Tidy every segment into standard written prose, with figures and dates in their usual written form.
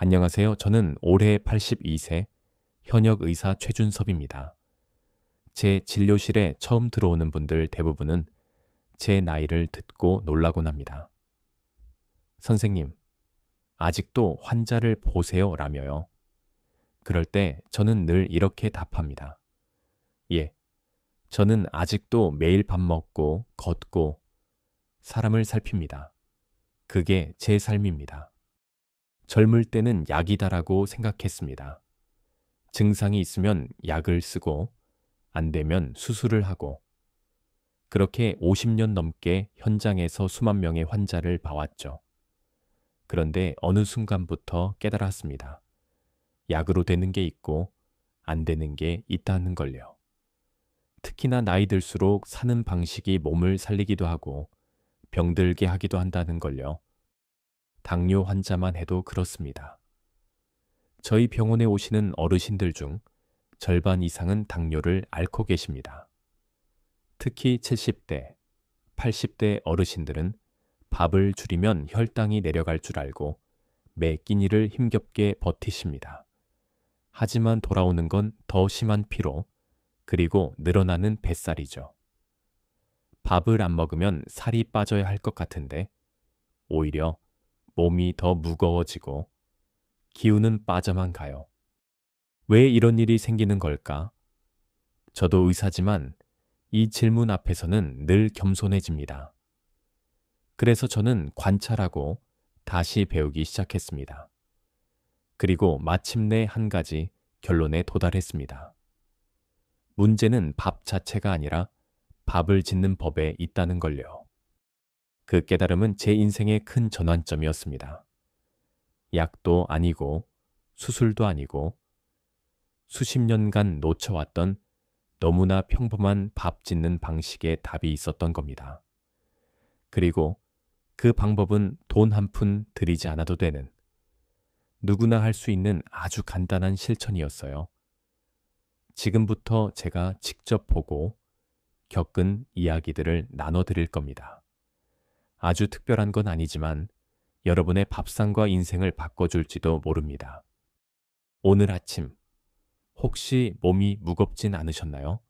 안녕하세요. 저는 올해 82세 현역 의사 최준섭입니다. 제 진료실에 처음 들어오는 분들 대부분은 제 나이를 듣고 놀라곤 합니다. 선생님, 아직도 환자를 보세요 라며요. 그럴 때 저는 늘 이렇게 답합니다. 예, 저는 아직도 매일 밥 먹고 걷고 사람을 살핍니다. 그게 제 삶입니다. 젊을 때는 약이다라고 생각했습니다. 증상이 있으면 약을 쓰고 안 되면 수술을 하고 그렇게 50년 넘게 현장에서 수만 명의 환자를 봐왔죠. 그런데 어느 순간부터 깨달았습니다. 약으로 되는 게 있고 안 되는 게 있다는 걸요. 특히나 나이 들수록 사는 방식이 몸을 살리기도 하고 병들게 하기도 한다는 걸요. 당뇨 환자만 해도 그렇습니다. 저희 병원에 오시는 어르신들 중 절반 이상은 당뇨를 앓고 계십니다. 특히 70대, 80대 어르신들은 밥을 줄이면 혈당이 내려갈 줄 알고 매 끼니를 힘겹게 버티십니다. 하지만 돌아오는 건 더 심한 피로, 그리고 늘어나는 뱃살이죠. 밥을 안 먹으면 살이 빠져야 할 것 같은데 오히려 몸이 더 무거워지고 기운은 빠져만 가요. 왜 이런 일이 생기는 걸까? 저도 의사지만 이 질문 앞에서는 늘 겸손해집니다. 그래서 저는 관찰하고 다시 배우기 시작했습니다. 그리고 마침내 한 가지 결론에 도달했습니다. 문제는 밥 자체가 아니라 밥을 짓는 법에 있다는 걸요. 그 깨달음은 제 인생의 큰 전환점이었습니다. 약도 아니고 수술도 아니고 수십 년간 놓쳐왔던 너무나 평범한 밥 짓는 방식의 답이 있었던 겁니다. 그리고 그 방법은 돈 한 푼 들이지 않아도 되는 누구나 할 수 있는 아주 간단한 실천이었어요. 지금부터 제가 직접 보고 겪은 이야기들을 나눠드릴 겁니다. 아주 특별한 건 아니지만 여러분의 밥상과 인생을 바꿔줄지도 모릅니다. 오늘 아침 혹시 몸이 무겁진 않으셨나요?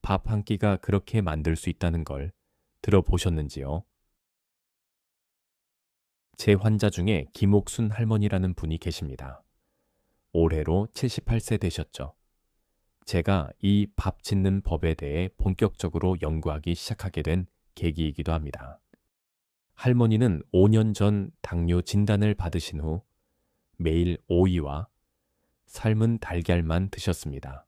밥 한 끼가 그렇게 만들 수 있다는 걸 들어보셨는지요? 제 환자 중에 김옥순 할머니라는 분이 계십니다. 올해로 78세 되셨죠. 제가 이 밥 짓는 법에 대해 본격적으로 연구하기 시작하게 된 계기이기도 합니다. 할머니는 5년 전 당뇨 진단을 받으신 후 매일 오이와 삶은 달걀만 드셨습니다.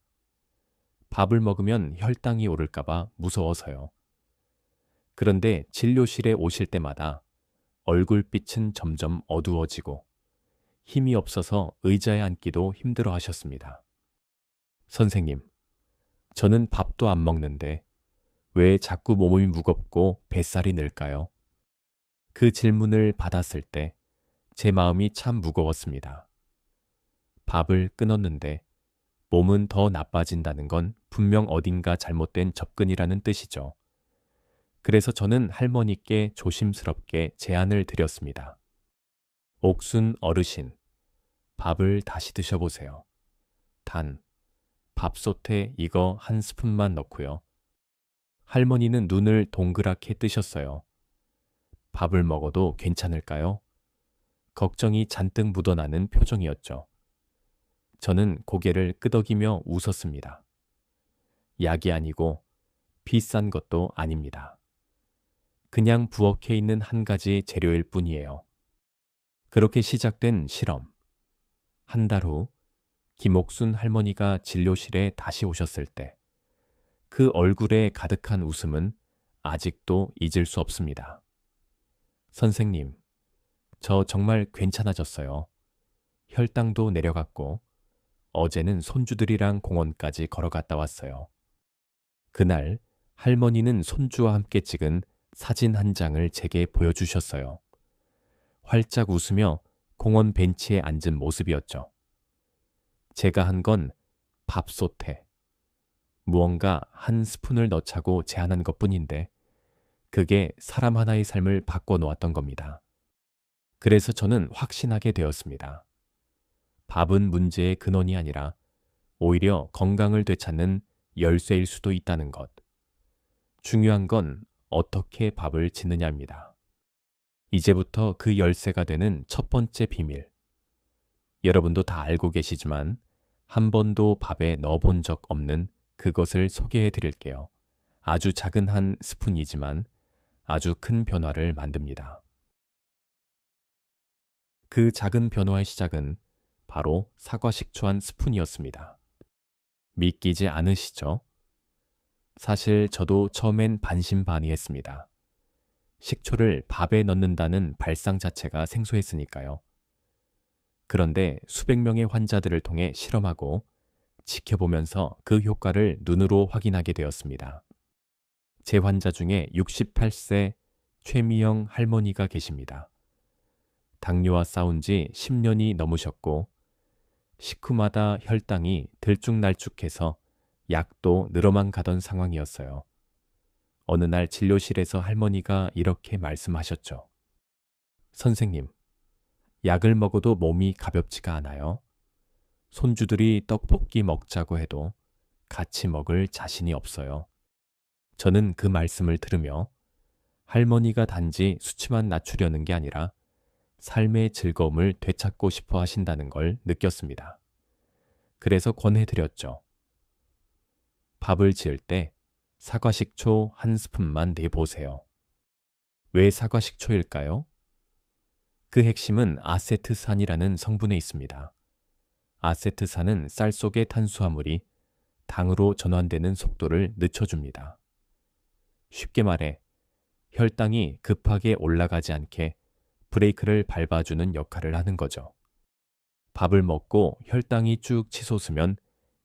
밥을 먹으면 혈당이 오를까봐 무서워서요. 그런데 진료실에 오실 때마다 얼굴빛은 점점 어두워지고 힘이 없어서 의자에 앉기도 힘들어 하셨습니다. 선생님, 저는 밥도 안 먹는데 왜 자꾸 몸이 무겁고 뱃살이 늘까요? 그 질문을 받았을 때 제 마음이 참 무거웠습니다. 밥을 끊었는데 몸은 더 나빠진다는 건 분명 어딘가 잘못된 접근이라는 뜻이죠. 그래서 저는 할머니께 조심스럽게 제안을 드렸습니다. 옥순 어르신, 밥을 다시 드셔보세요. 단, 밥솥에 이거 한 스푼만 넣고요. 할머니는 눈을 동그랗게 뜨셨어요. 밥을 먹어도 괜찮을까요? 걱정이 잔뜩 묻어나는 표정이었죠. 저는 고개를 끄덕이며 웃었습니다. 약이 아니고 비싼 것도 아닙니다. 그냥 부엌에 있는 한 가지 재료일 뿐이에요. 그렇게 시작된 실험. 한 달 후 김옥순 할머니가 진료실에 다시 오셨을 때 그 얼굴에 가득한 웃음은 아직도 잊을 수 없습니다. 선생님, 저 정말 괜찮아졌어요. 혈당도 내려갔고 어제는 손주들이랑 공원까지 걸어갔다 왔어요. 그날 할머니는 손주와 함께 찍은 사진 한 장을 제게 보여주셨어요. 활짝 웃으며 공원 벤치에 앉은 모습이었죠. 제가 한 건 밥솥에 무언가 한 스푼을 넣자고 제안한 것뿐인데 그게 사람 하나의 삶을 바꿔 놓았던 겁니다. 그래서 저는 확신하게 되었습니다. 밥은 문제의 근원이 아니라 오히려 건강을 되찾는 열쇠일 수도 있다는 것. 중요한 건 어떻게 밥을 짓느냐입니다. 이제부터 그 열쇠가 되는 첫 번째 비밀. 여러분도 다 알고 계시지만 한 번도 밥에 넣어본 적 없는 그것을 소개해 드릴게요. 아주 작은 한 스푼이지만 아주 큰 변화를 만듭니다. 그 작은 변화의 시작은 바로 사과 식초 한 스푼이었습니다. 믿기지 않으시죠? 사실 저도 처음엔 반신반의했습니다. 식초를 밥에 넣는다는 발상 자체가 생소했으니까요. 그런데 수백 명의 환자들을 통해 실험하고 지켜보면서 그 효과를 눈으로 확인하게 되었습니다. 제 환자 중에 68세 최미영 할머니가 계십니다. 당뇨와 싸운 지 10년이 넘으셨고 식후마다 혈당이 들쭉날쭉해서 약도 늘어만 가던 상황이었어요. 어느 날 진료실에서 할머니가 이렇게 말씀하셨죠. 선생님, 약을 먹어도 몸이 가볍지가 않아요. 손주들이 떡볶이 먹자고 해도 같이 먹을 자신이 없어요. 저는 그 말씀을 들으며 할머니가 단지 수치만 낮추려는 게 아니라 삶의 즐거움을 되찾고 싶어 하신다는 걸 느꼈습니다. 그래서 권해드렸죠. 밥을 지을 때 사과식초 한 스푼만 내보세요. 왜 사과식초일까요? 그 핵심은 아세트산이라는 성분에 있습니다. 아세트산은 쌀 속의 탄수화물이 당으로 전환되는 속도를 늦춰줍니다. 쉽게 말해 혈당이 급하게 올라가지 않게 브레이크를 밟아주는 역할을 하는 거죠. 밥을 먹고 혈당이 쭉 치솟으면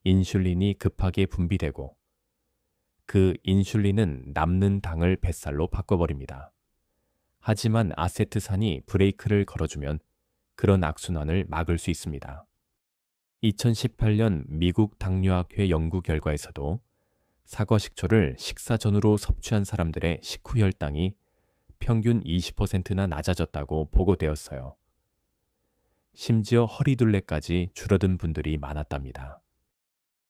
인슐린이 급하게 분비되고 그 인슐린은 남는 당을 뱃살로 바꿔버립니다. 하지만 아세트산이 브레이크를 걸어주면 그런 악순환을 막을 수 있습니다. 2018년 미국 당뇨학회 연구 결과에서도 사과식초를 식사 전후로 섭취한 사람들의 식후 혈당이 평균 20%나 낮아졌다고 보고되었어요. 심지어 허리둘레까지 줄어든 분들이 많았답니다.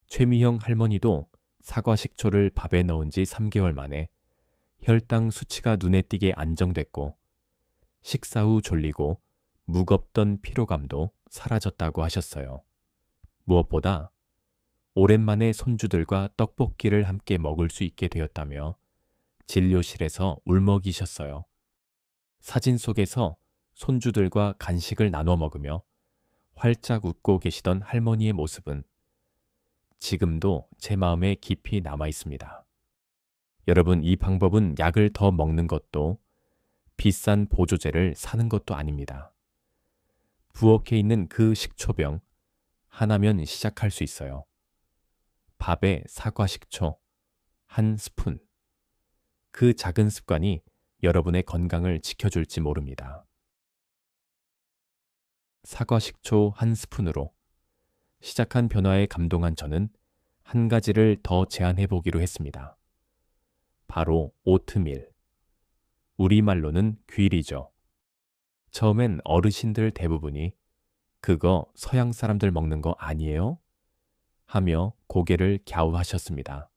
최미형 할머니도 사과식초를 밥에 넣은 지 3개월 만에 혈당 수치가 눈에 띄게 안정됐고 식사 후 졸리고 무겁던 피로감도 사라졌다고 하셨어요. 무엇보다 오랜만에 손주들과 떡볶이를 함께 먹을 수 있게 되었다며 진료실에서 울먹이셨어요. 사진 속에서 손주들과 간식을 나눠 먹으며 활짝 웃고 계시던 할머니의 모습은 지금도 제 마음에 깊이 남아 있습니다. 여러분, 이 방법은 약을 더 먹는 것도 비싼 보조제를 사는 것도 아닙니다. 부엌에 있는 그 식초병 하나면 시작할 수 있어요. 밥에 사과 식초 한 스푼. 그 작은 습관이 여러분의 건강을 지켜줄지 모릅니다. 사과 식초 한 스푼으로 시작한 변화에 감동한 저는 한 가지를 더 제안해 보기로 했습니다. 바로 오트밀. 우리말로는 귀리죠. 처음엔 어르신들 대부분이 그거 서양 사람들 먹는 거 아니에요? 하며 고개를 갸우하셨습니다.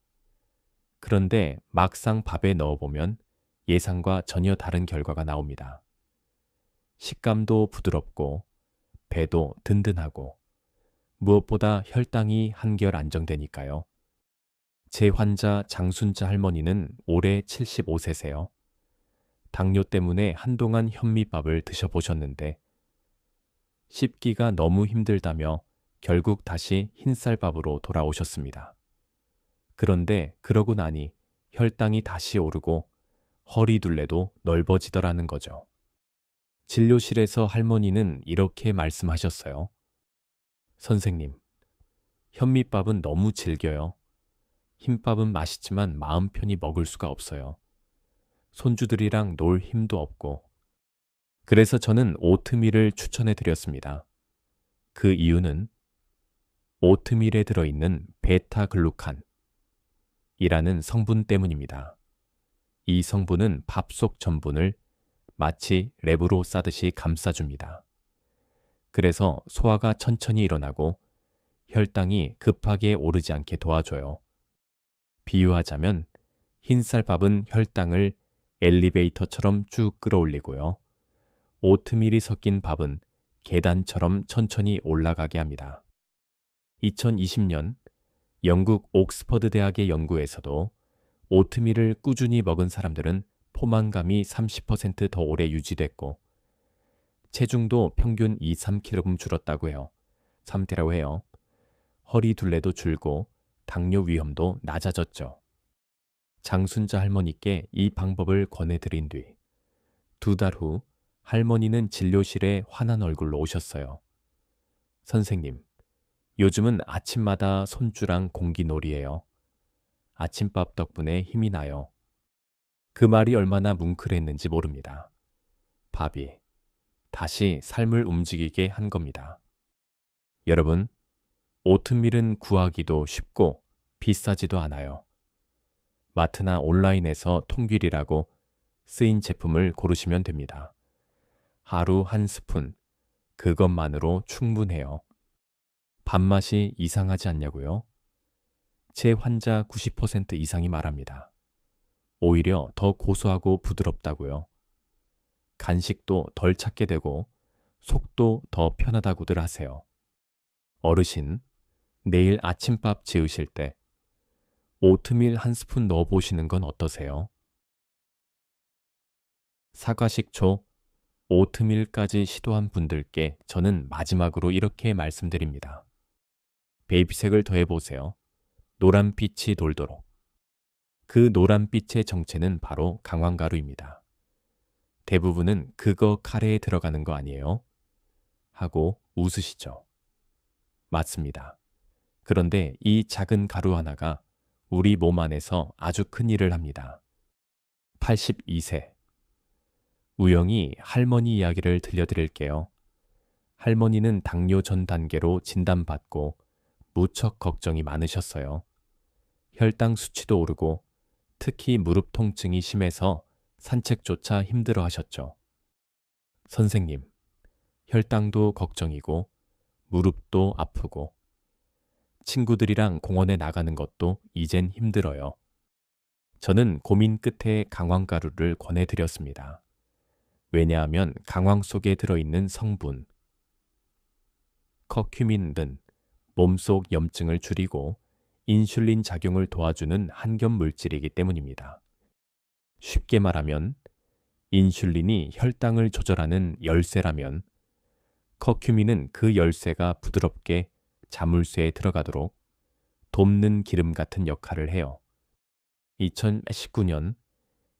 그런데 막상 밥에 넣어보면 예상과 전혀 다른 결과가 나옵니다. 식감도 부드럽고 배도 든든하고 무엇보다 혈당이 한결 안정되니까요. 제 환자 장순자 할머니는 올해 75세세요. 당뇨 때문에 한동안 현미밥을 드셔보셨는데 씹기가 너무 힘들다며 결국 다시 흰쌀밥으로 돌아오셨습니다. 그런데 그러고 나니 혈당이 다시 오르고 허리둘레도 넓어지더라는 거죠. 진료실에서 할머니는 이렇게 말씀하셨어요. 선생님, 현미밥은 너무 질겨요. 흰밥은 맛있지만 마음 편히 먹을 수가 없어요. 손주들이랑 놀 힘도 없고. 그래서 저는 오트밀을 추천해 드렸습니다. 그 이유는 오트밀에 들어있는 베타글루칸 이라는 성분 때문입니다. 이 성분은 밥 속 전분을 마치 랩으로 싸듯이 감싸줍니다. 그래서 소화가 천천히 일어나고 혈당이 급하게 오르지 않게 도와줘요. 비유하자면 흰쌀밥은 혈당을 엘리베이터처럼 쭉 끌어올리고요. 오트밀이 섞인 밥은 계단처럼 천천히 올라가게 합니다. 2020년 영국 옥스퍼드 대학의 연구에서도 오트밀을 꾸준히 먹은 사람들은 포만감이 30% 더 오래 유지됐고 체중도 평균 2-3kg 줄었다고 해요. 3대라고 해요. 허리 둘레도 줄고 당뇨 위험도 낮아졌죠. 장순자 할머니께 이 방법을 권해드린 뒤 2달 후 할머니는 진료실에 환한 얼굴로 오셨어요. 선생님, 요즘은 아침마다 손주랑 공기놀이해요. 아침밥 덕분에 힘이 나요. 그 말이 얼마나 뭉클했는지 모릅니다. 밥이 다시 삶을 움직이게 한 겁니다. 여러분, 오트밀은 구하기도 쉽고 비싸지도 않아요. 마트나 온라인에서 통길이라고 쓰인 제품을 고르시면 됩니다. 하루 한 스푼, 그것만으로 충분해요. 밥맛이 이상하지 않냐고요? 제 환자 90% 이상이 말합니다. 오히려 더 고소하고 부드럽다고요. 간식도 덜 찾게 되고 속도 더 편하다고들 하세요. 어르신, 내일 아침밥 지으실 때 오트밀 한 스푼 넣어보시는 건 어떠세요? 사과식초, 오트밀까지 시도한 분들께 저는 마지막으로 이렇게 말씀드립니다. 베이비색을 더해보세요. 노란빛이 돌도록. 그 노란빛의 정체는 바로 강황가루입니다. 대부분은 그거 카레에 들어가는 거 아니에요? 하고 웃으시죠. 맞습니다. 그런데 이 작은 가루 하나가 우리 몸 안에서 아주 큰 일을 합니다. 82세. 우영이 할머니 이야기를 들려드릴게요. 할머니는 당뇨 전 단계로 진단받고 무척 걱정이 많으셨어요. 혈당 수치도 오르고 특히 무릎 통증이 심해서 산책조차 힘들어 하셨죠. 선생님, 혈당도 걱정이고 무릎도 아프고 친구들이랑 공원에 나가는 것도 이젠 힘들어요. 저는 고민 끝에 강황가루를 권해드렸습니다. 왜냐하면 강황 속에 들어있는 성분, 커큐민은 몸속 염증을 줄이고 인슐린 작용을 도와주는 한겹 물질이기 때문입니다. 쉽게 말하면 인슐린이 혈당을 조절하는 열쇠라면 커큐민은 그 열쇠가 부드럽게 자물쇠에 들어가도록 돕는 기름 같은 역할을 해요. 2019년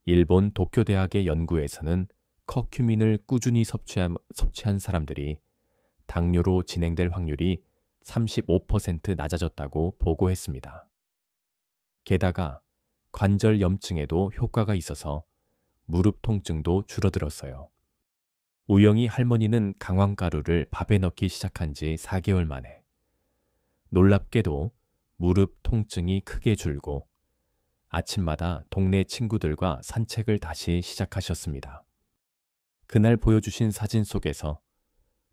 일본 도쿄대학의 연구에서는 커큐민을 꾸준히 섭취한 사람들이 당뇨로 진행될 확률이 35% 낮아졌다고 보고했습니다. 게다가 관절 염증에도 효과가 있어서 무릎 통증도 줄어들었어요. 우영이 할머니는 강황가루를 밥에 넣기 시작한 지 4개월 만에 놀랍게도 무릎 통증이 크게 줄고 아침마다 동네 친구들과 산책을 다시 시작하셨습니다. 그날 보여주신 사진 속에서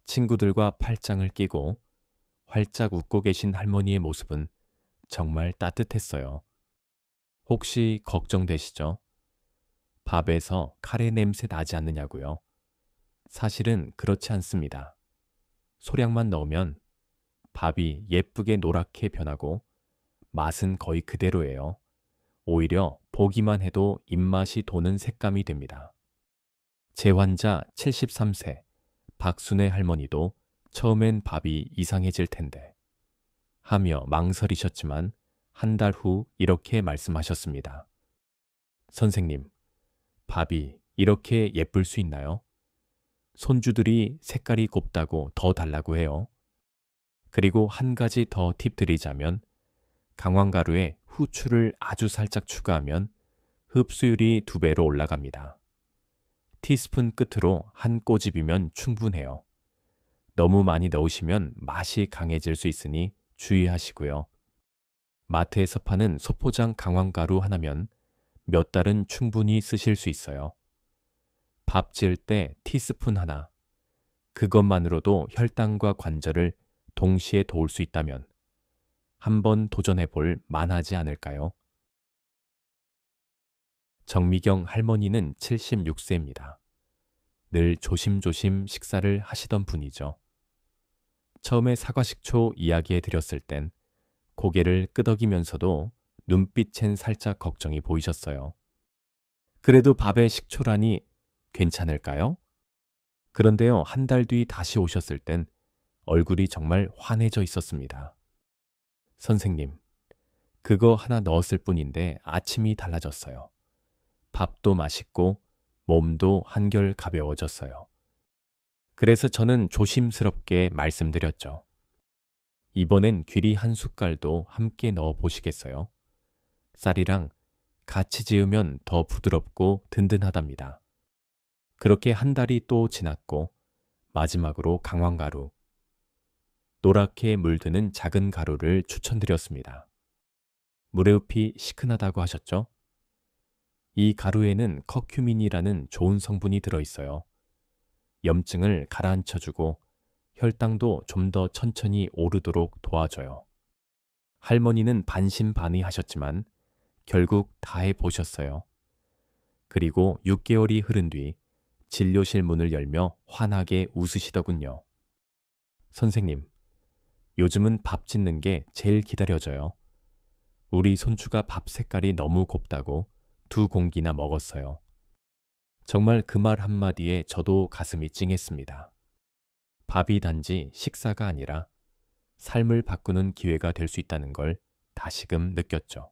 친구들과 팔짱을 끼고 활짝 웃고 계신 할머니의 모습은 정말 따뜻했어요. 혹시 걱정되시죠? 밥에서 카레 냄새 나지 않느냐고요? 사실은 그렇지 않습니다. 소량만 넣으면 밥이 예쁘게 노랗게 변하고 맛은 거의 그대로예요. 오히려 보기만 해도 입맛이 도는 색감이 됩니다. 제 환자 73세 박순애 할머니도 처음엔 밥이 이상해질 텐데 하며 망설이셨지만 한 달 후 이렇게 말씀하셨습니다. 선생님, 밥이 이렇게 예쁠 수 있나요? 손주들이 색깔이 곱다고 더 달라고 해요. 그리고 한 가지 더 팁 드리자면 강황가루에 후추를 아주 살짝 추가하면 흡수율이 2배로 올라갑니다. 티스푼 끝으로 한 꼬집이면 충분해요. 너무 많이 넣으시면 맛이 강해질 수 있으니 주의하시고요. 마트에서 파는 소포장 강황가루 하나면 몇 달은 충분히 쓰실 수 있어요. 밥 지을 때 티스푼 하나, 그것만으로도 혈당과 관절을 동시에 도울 수 있다면 한번 도전해 볼 만하지 않을까요? 정미경 할머니는 76세입니다. 늘 조심조심 식사를 하시던 분이죠. 처음에 사과식초 이야기해 드렸을 땐 고개를 끄덕이면서도 눈빛엔 살짝 걱정이 보이셨어요. 그래도 밥에 식초라니 괜찮을까요? 그런데요, 한 달 뒤 다시 오셨을 땐 얼굴이 정말 환해져 있었습니다. 선생님, 그거 하나 넣었을 뿐인데 아침이 달라졌어요. 밥도 맛있고 몸도 한결 가벼워졌어요. 그래서 저는 조심스럽게 말씀드렸죠. 이번엔 귀리 한 숟갈도 함께 넣어 보시겠어요? 쌀이랑 같이 지으면 더 부드럽고 든든하답니다. 그렇게 한 달이 또 지났고 마지막으로 강황가루, 노랗게 물드는 작은 가루를 추천드렸습니다. 무레흡이 시큰하다고 하셨죠? 이 가루에는 커큐민이라는 좋은 성분이 들어있어요. 염증을 가라앉혀주고 혈당도 좀 더 천천히 오르도록 도와줘요. 할머니는 반신반의하셨지만 결국 다 해보셨어요. 그리고 6개월이 흐른 뒤 진료실 문을 열며 환하게 웃으시더군요. 선생님, 요즘은 밥 짓는 게 제일 기다려져요. 우리 손주가 밥 색깔이 너무 곱다고 2공기나 먹었어요. 정말 그 말 한마디에 저도 가슴이 찡했습니다. 밥이 단지 식사가 아니라 삶을 바꾸는 기회가 될 수 있다는 걸 다시금 느꼈죠.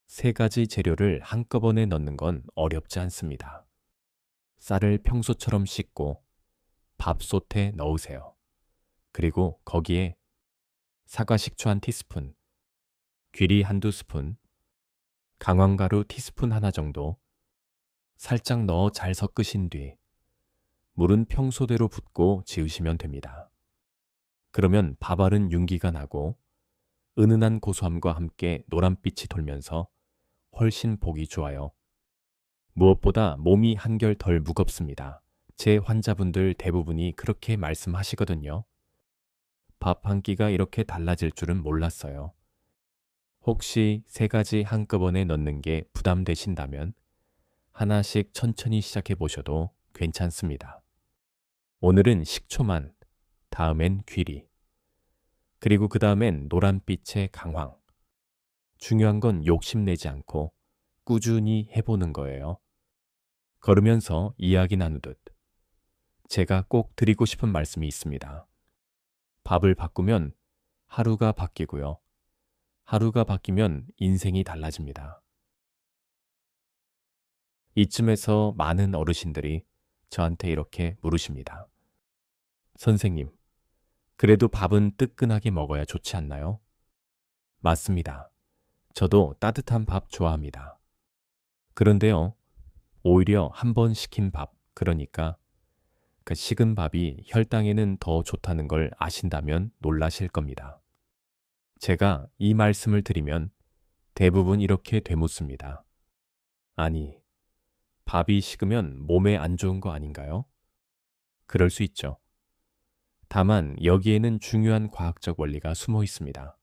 3가지 재료를 한꺼번에 넣는 건 어렵지 않습니다. 쌀을 평소처럼 씻고 밥솥에 넣으세요. 그리고 거기에 사과식초 1티스푼, 귀리 1~2스푼, 강황가루 티스푼 하나 정도 살짝 넣어 잘 섞으신 뒤 물은 평소대로 붓고 지으시면 됩니다. 그러면 밥알은 윤기가 나고 은은한 고소함과 함께 노란빛이 돌면서 훨씬 보기 좋아요. 무엇보다 몸이 한결 덜 무겁습니다. 제 환자분들 대부분이 그렇게 말씀하시거든요. 밥 한 끼가 이렇게 달라질 줄은 몰랐어요. 혹시 3가지 한꺼번에 넣는 게 부담되신다면 하나씩 천천히 시작해 보셔도 괜찮습니다. 오늘은 식초만, 다음엔 귀리, 그리고 그 다음엔 노란빛의 강황. 중요한 건 욕심내지 않고 꾸준히 해보는 거예요. 걸으면서 이야기 나누듯 제가 꼭 드리고 싶은 말씀이 있습니다. 밥을 바꾸면 하루가 바뀌고요. 하루가 바뀌면 인생이 달라집니다. 이쯤에서 많은 어르신들이 저한테 이렇게 물으십니다. 선생님, 그래도 밥은 뜨끈하게 먹어야 좋지 않나요? 맞습니다. 저도 따뜻한 밥 좋아합니다. 그런데요, 오히려 한 번 식힌 밥, 그러니까 그 식은 밥이 혈당에는 더 좋다는 걸 아신다면 놀라실 겁니다. 제가 이 말씀을 드리면 대부분 이렇게 되묻습니다. 아니, 밥이 식으면 몸에 안 좋은 거 아닌가요? 그럴 수 있죠. 다만 여기에는 중요한 과학적 원리가 숨어 있습니다.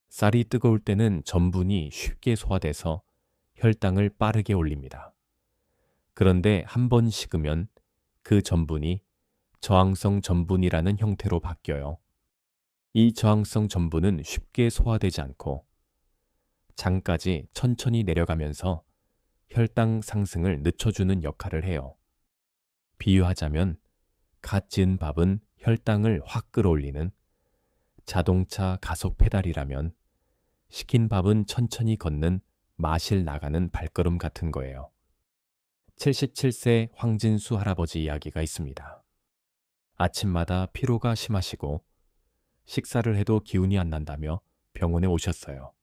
쌀이 뜨거울 때는 전분이 쉽게 소화돼서 혈당을 빠르게 올립니다. 그런데 한 번 식으면 그 전분이 저항성 전분이라는 형태로 바뀌어요. 이 저항성 전분은 쉽게 소화되지 않고 장까지 천천히 내려가면서 혈당 상승을 늦춰주는 역할을 해요. 비유하자면 갓 지은 밥은 혈당을 확 끌어올리는 자동차 가속 페달이라면 식힌 밥은 천천히 걷는 마실 나가는 발걸음 같은 거예요. 77세 황진수 할아버지 이야기가 있습니다. 아침마다 피로가 심하시고 식사를 해도 기운이 안 난다며 병원에 오셨어요.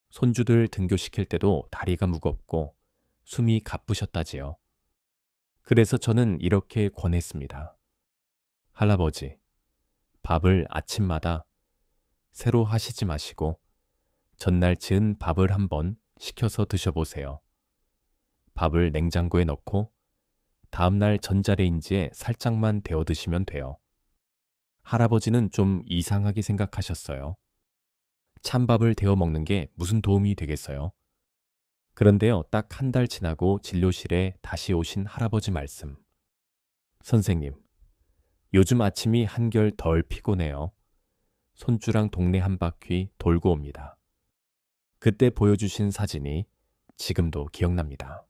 손주들 등교시킬 때도 다리가 무겁고 숨이 가쁘셨다지요. 그래서 저는 이렇게 권했습니다. 할아버지, 밥을 아침마다 새로 하시지 마시고 전날 지은 밥을 한번 식혀서 드셔보세요. 밥을 냉장고에 넣고 다음날 전자레인지에 살짝만 데워 드시면 돼요. 할아버지는 좀 이상하게 생각하셨어요. 찬밥을 데워 먹는 게 무슨 도움이 되겠어요? 그런데요, 딱 한 달 지나고 진료실에 다시 오신 할아버지 말씀. 선생님, 요즘 아침이 한결 덜 피곤해요. 손주랑 동네 한 바퀴 돌고 옵니다. 그때 보여주신 사진이 지금도 기억납니다.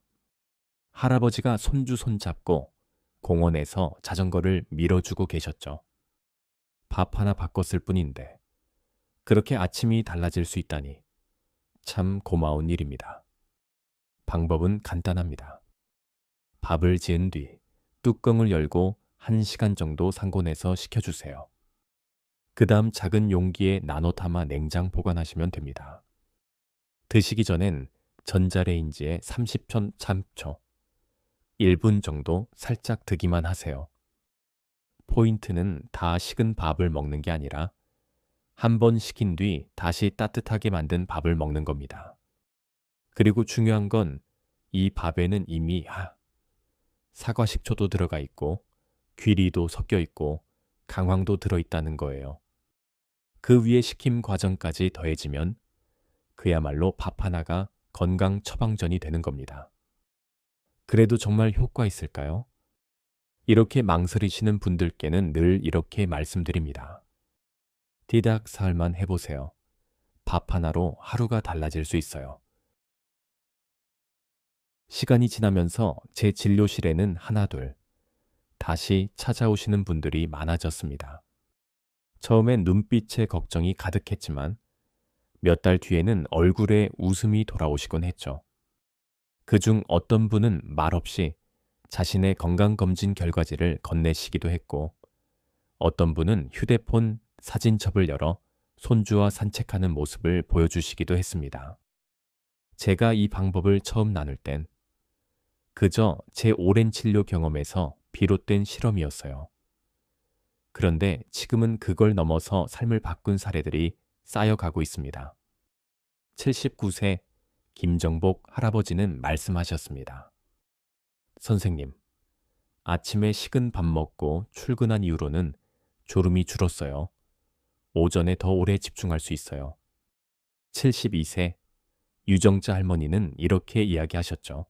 할아버지가 손주 손잡고 공원에서 자전거를 밀어주고 계셨죠. 밥 하나 바꿨을 뿐인데 그렇게 아침이 달라질 수 있다니 참 고마운 일입니다. 방법은 간단합니다. 밥을 지은 뒤 뚜껑을 열고 1시간 정도 상온에서 식혀주세요. 그 다음 작은 용기에 나눠 담아 냉장 보관하시면 됩니다. 드시기 전엔 전자레인지에 30초, 1분 정도 살짝 드기만 하세요. 포인트는 다 식은 밥을 먹는 게 아니라 한 번 식힌 뒤 다시 따뜻하게 만든 밥을 먹는 겁니다. 그리고 중요한 건 이 밥에는 이미 사과 식초도 들어가 있고 귀리도 섞여 있고 강황도 들어있다는 거예요. 그 위에 식힘 과정까지 더해지면 그야말로 밥 하나가 건강 처방전이 되는 겁니다. 그래도 정말 효과 있을까요? 이렇게 망설이시는 분들께는 늘 이렇게 말씀드립니다. 디닥살만 해보세요. 밥 하나로 하루가 달라질 수 있어요. 시간이 지나면서 제 진료실에는 하나둘 다시 찾아오시는 분들이 많아졌습니다. 처음엔 눈빛에 걱정이 가득했지만 몇 달 뒤에는 얼굴에 웃음이 돌아오시곤 했죠. 그중 어떤 분은 말없이 자신의 건강검진 결과지를 건네시기도 했고 어떤 분은 휴대폰 사진첩을 열어 손주와 산책하는 모습을 보여주시기도 했습니다. 제가 이 방법을 처음 나눌 땐 그저 제 오랜 진료 경험에서 비롯된 실험이었어요. 그런데 지금은 그걸 넘어서 삶을 바꾼 사례들이 쌓여가고 있습니다. 79세 김정복 할아버지는 말씀하셨습니다. 선생님, 아침에 식은 밥 먹고 출근한 이후로는 졸음이 줄었어요. 오전에 더 오래 집중할 수 있어요. 72세 유정자 할머니는 이렇게 이야기하셨죠.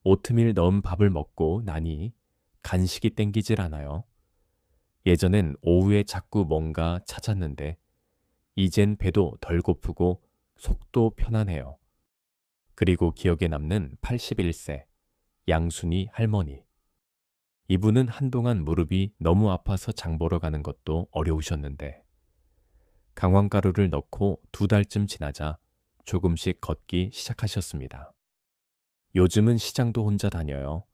오트밀 넣은 밥을 먹고 나니 간식이 땡기질 않아요. 예전엔 오후에 자꾸 뭔가 찾았는데 이젠 배도 덜 고프고 속도 편안해요. 그리고 기억에 남는 81세 양순이 할머니. 이분은 한동안 무릎이 너무 아파서 장 보러 가는 것도 어려우셨는데 강황가루를 넣고 2달쯤 지나자 조금씩 걷기 시작하셨습니다. 요즘은 시장도 혼자 다녀요.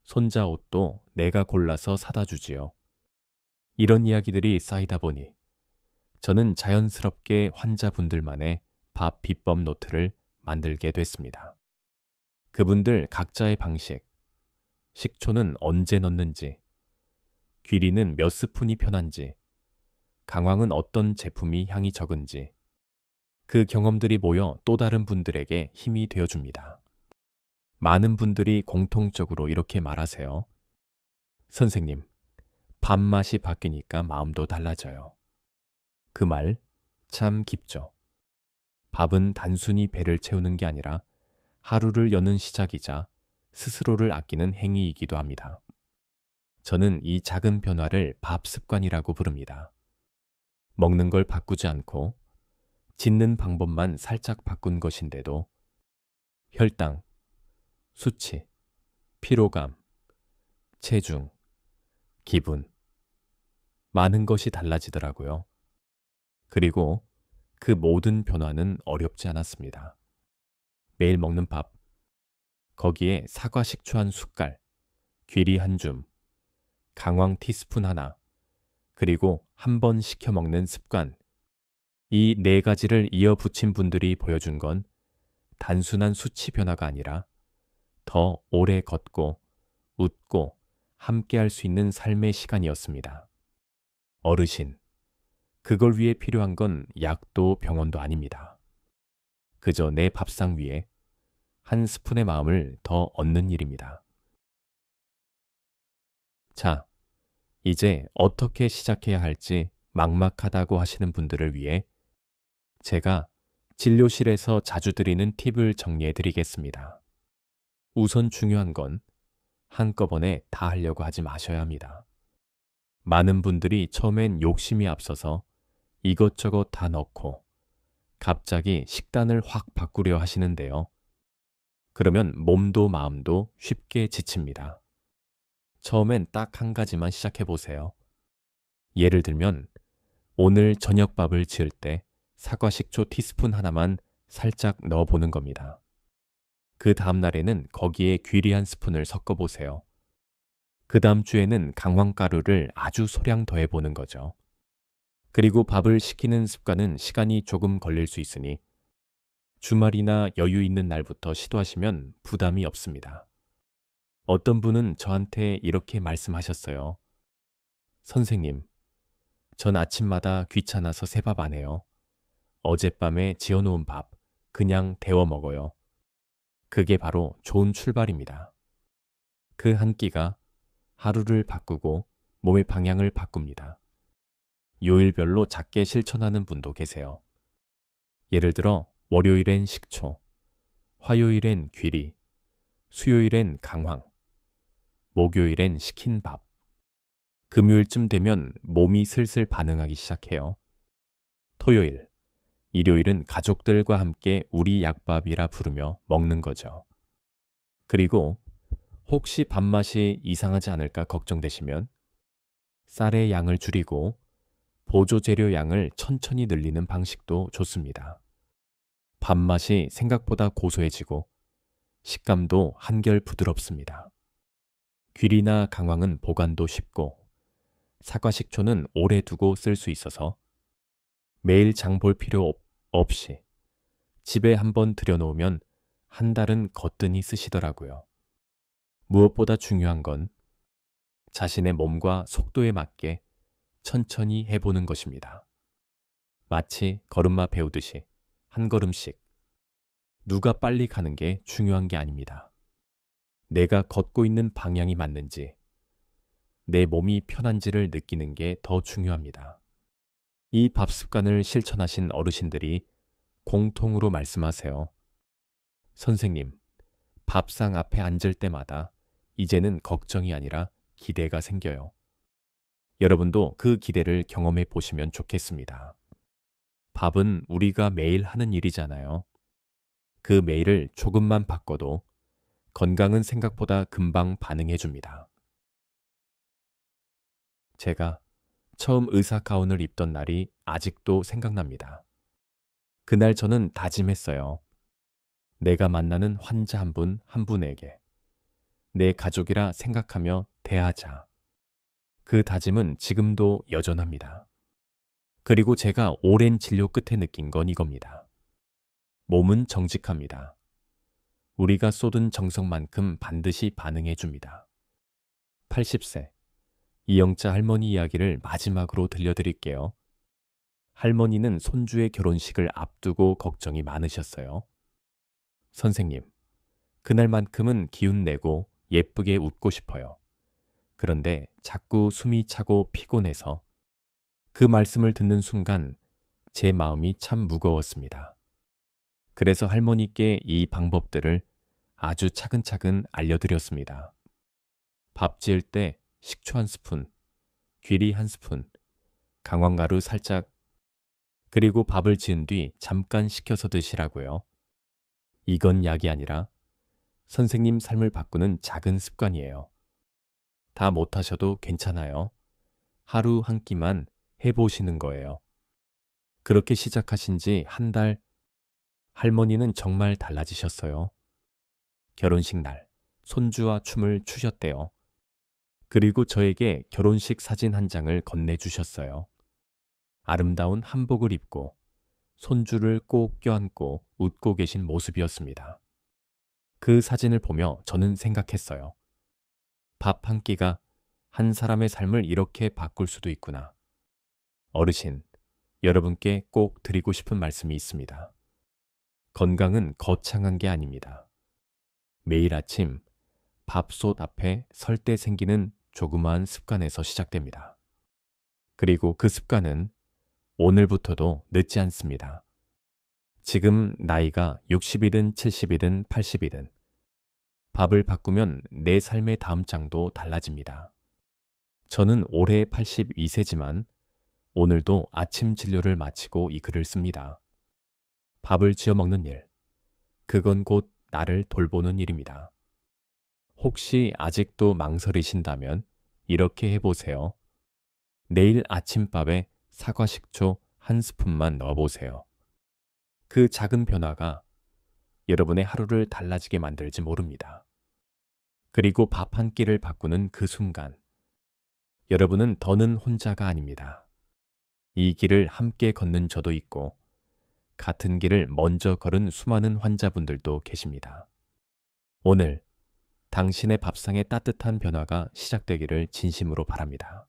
손자 옷도 내가 골라서 사다 주지요. 이런 이야기들이 쌓이다 보니 저는 자연스럽게 환자분들만의 밥 비법 노트를 만들게 됐습니다. 그분들 각자의 방식, 식초는 언제 넣는지, 귀리는 몇 스푼이 편한지, 강황은 어떤 제품이 향이 적은지, 그 경험들이 모여 또 다른 분들에게 힘이 되어줍니다. 많은 분들이 공통적으로 이렇게 말하세요. 선생님, 밥맛이 바뀌니까 마음도 달라져요. 그 말 참 깊죠. 밥은 단순히 배를 채우는 게 아니라 하루를 여는 시작이자 스스로를 아끼는 행위이기도 합니다. 저는 이 작은 변화를 밥 습관이라고 부릅니다. 먹는 걸 바꾸지 않고 짓는 방법만 살짝 바꾼 것인데도 혈당, 수치, 피로감, 체중, 기분, 많은 것이 달라지더라고요. 그리고 그 모든 변화는 어렵지 않았습니다. 매일 먹는 밥, 거기에 사과 식초 한 숟갈, 귀리 한 줌, 강황 티스푼 하나, 그리고 한 번 식혀 먹는 습관. 이 4가지를 이어붙인 분들이 보여준 건 단순한 수치 변화가 아니라 더 오래 걷고 웃고 함께 할 수 있는 삶의 시간이었습니다. 어르신, 그걸 위해 필요한 건 약도 병원도 아닙니다. 그저 내 밥상 위에 한 스푼의 마음을 더 얻는 일입니다. 자, 이제 어떻게 시작해야 할지 막막하다고 하시는 분들을 위해 제가 진료실에서 자주 드리는 팁을 정리해 드리겠습니다. 우선 중요한 건 한꺼번에 다 하려고 하지 마셔야 합니다. 많은 분들이 처음엔 욕심이 앞서서 이것저것 다 넣고 갑자기 식단을 확 바꾸려 하시는데요. 그러면 몸도 마음도 쉽게 지칩니다. 처음엔 딱 한 가지만 시작해 보세요. 예를 들면 오늘 저녁밥을 지을 때 사과식초 티스푼 하나만 살짝 넣어 보는 겁니다. 그 다음 날에는 거기에 귀리 한 스푼을 섞어 보세요. 그 다음 주에는 강황가루를 아주 소량 더해 보는 거죠. 그리고 밥을 식히는 습관은 시간이 조금 걸릴 수 있으니 주말이나 여유 있는 날부터 시도하시면 부담이 없습니다. 어떤 분은 저한테 이렇게 말씀하셨어요. 선생님, 전 아침마다 귀찮아서 새밥 안 해요. 어젯밤에 지어놓은 밥 그냥 데워 먹어요. 그게 바로 좋은 출발입니다. 그 한 끼가 하루를 바꾸고 몸의 방향을 바꿉니다. 요일별로 작게 실천하는 분도 계세요. 예를 들어 월요일엔 식초, 화요일엔 귀리, 수요일엔 강황, 목요일엔 식힌 밥. 금요일쯤 되면 몸이 슬슬 반응하기 시작해요. 토요일, 일요일은 가족들과 함께 우리 약밥이라 부르며 먹는 거죠. 그리고 혹시 밥맛이 이상하지 않을까 걱정되시면 쌀의 양을 줄이고 보조 재료 양을 천천히 늘리는 방식도 좋습니다. 밥맛이 생각보다 고소해지고 식감도 한결 부드럽습니다. 귀리나 강황은 보관도 쉽고 사과식초는 오래 두고 쓸 수 있어서 매일 장 볼 필요 없이 집에 한번 들여놓으면 한 달은 거뜬히 쓰시더라고요. 무엇보다 중요한 건 자신의 몸과 속도에 맞게 천천히 해보는 것입니다. 마치 걸음마 배우듯이 한 걸음씩. 누가 빨리 가는 게 중요한 게 아닙니다. 내가 걷고 있는 방향이 맞는지, 내 몸이 편한지를 느끼는 게 더 중요합니다. 이 밥 습관을 실천하신 어르신들이 공통으로 말씀하세요. 선생님, 밥상 앞에 앉을 때마다 이제는 걱정이 아니라 기대가 생겨요. 여러분도 그 기대를 경험해 보시면 좋겠습니다. 밥은 우리가 매일 하는 일이잖아요. 그 매일을 조금만 바꿔도 건강은 생각보다 금방 반응해 줍니다. 제가 처음 의사 가운을 입던 날이 아직도 생각납니다. 그날 저는 다짐했어요. 내가 만나는 환자 한 분 한 분에게 내 가족이라 생각하며 대하자. 그 다짐은 지금도 여전합니다. 그리고 제가 오랜 진료 끝에 느낀 건 이겁니다. 몸은 정직합니다. 우리가 쏟은 정성만큼 반드시 반응해 줍니다. 80세 이영자 할머니 이야기를 마지막으로 들려드릴게요. 할머니는 손주의 결혼식을 앞두고 걱정이 많으셨어요. 선생님, 그날만큼은 기운 내고 예쁘게 웃고 싶어요. 그런데 자꾸 숨이 차고 피곤해서 그 말씀을 듣는 순간 제 마음이 참 무거웠습니다. 그래서 할머니께 이 방법들을 아주 차근차근 알려드렸습니다. 밥 지을 때 식초 한 스푼, 귀리 한 스푼, 강황가루 살짝, 그리고 밥을 지은 뒤 잠깐 식혀서 드시라고요. 이건 약이 아니라 선생님 삶을 바꾸는 작은 습관이에요. 다 못하셔도 괜찮아요. 하루 한 끼만 해보시는 거예요. 그렇게 시작하신 지 한 달, 할머니는 정말 달라지셨어요. 결혼식 날, 손주와 춤을 추셨대요. 그리고 저에게 결혼식 사진 한 장을 건네주셨어요. 아름다운 한복을 입고 손주를 꼭 껴안고 웃고 계신 모습이었습니다. 그 사진을 보며 저는 생각했어요. 밥 한 끼가 한 사람의 삶을 이렇게 바꿀 수도 있구나. 어르신, 여러분께 꼭 드리고 싶은 말씀이 있습니다. 건강은 거창한 게 아닙니다. 매일 아침 밥솥 앞에 설 때 생기는 조그마한 습관에서 시작됩니다. 그리고 그 습관은 오늘부터도 늦지 않습니다. 지금 나이가 60이든 70이든 80이든 밥을 바꾸면 내 삶의 다음 장도 달라집니다. 저는 올해 82세지만 오늘도 아침 진료를 마치고 이 글을 씁니다. 밥을 지어 먹는 일, 그건 곧 나를 돌보는 일입니다. 혹시 아직도 망설이신다면 이렇게 해보세요. 내일 아침밥에 사과 식초 한 스푼만 넣어보세요. 그 작은 변화가 여러분의 하루를 달라지게 만들지 모릅니다. 그리고 밥 한 끼를 바꾸는 그 순간, 여러분은 더는 혼자가 아닙니다. 이 길을 함께 걷는 저도 있고, 같은 길을 먼저 걸은 수많은 환자분들도 계십니다. 오늘 당신의 밥상에 따뜻한 변화가 시작되기를 진심으로 바랍니다.